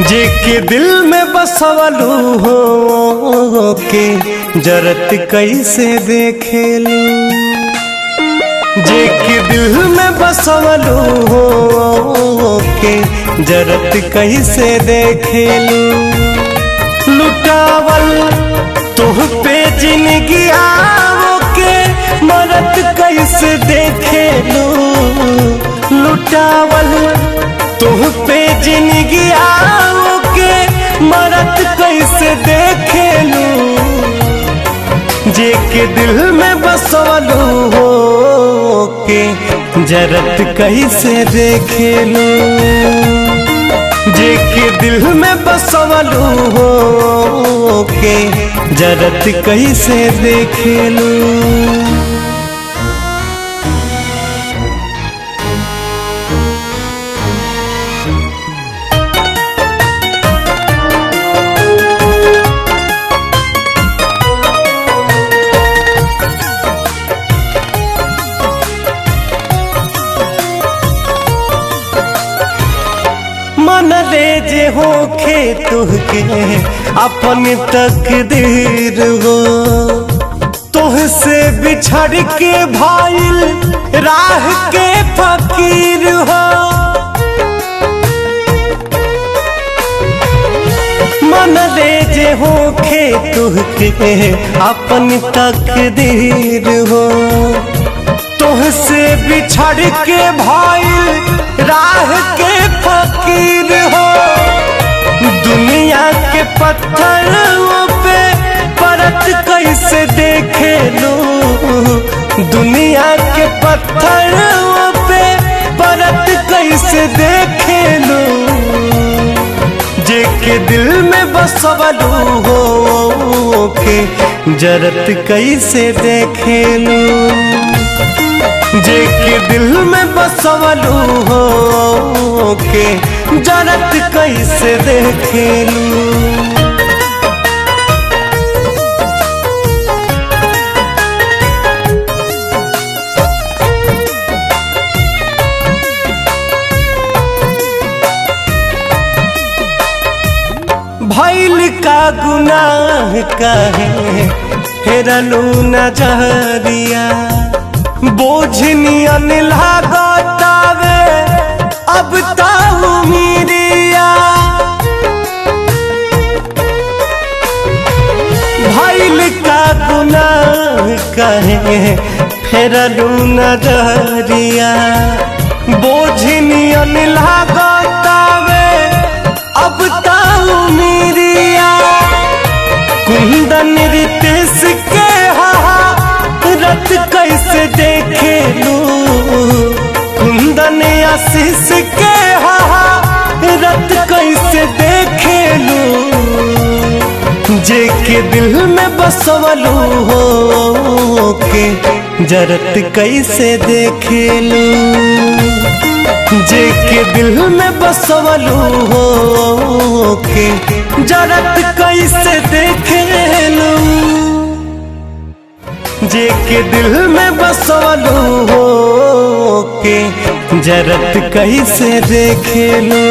जे के दिल में बसवलू हो के जरत कैसे देखेलू। जे के दिल में बसवलू हो के जरत कैसे देखेलू। लुटावल तुह पे जिंदगी आओ के मरत कैसे देखेलू। लुटावल तुह पे जिंदगी आओ के मरत कैसे देखेलू। जे के दिल में बसवलू हो के जरत कैसे देखेलू। जे के दिल में बसवलू हो के जरत कैसे देखेलू। मन ले जे होखे तुहके अपन तकदीर हो। तुहसे बिछड़ के भाईल राह के फकीर हो। मन ले जे होखे तुहके अपन तकदीर हो। तुहसे बिछड़ के भाईल राह के फकीर हो। दुनिया के पत्थरों पे परत कैसे देखेलू। दुनिया के पत्थरों पे परत कैसे देखेलू। जे के दिल में बसवलू हो के जरत कैसे देखेलू। जे के दिल में बसवलू हो के जरत कैसे देखेलू। भइल का गुनाह काहे हेरलू नजरिया। बोझनियन लागतावे अब ताऊ मीरिया। भइल का गुनाह कहे फेरलू नजरिया। बोझनियन लागतावे अब ताऊ मीरिया। कुंदन रितेश के रत कैसे देखेलू। कुंदन आशीष के रत कैसे देखेलू। जे के दिल में बसवलू हो के जरत कैसे देखेलू। जे के दिल में बसवलू हो के जरत कैसे देखेलू। जे के दिल में बसवलू हो के जरत कैसे देखेलू।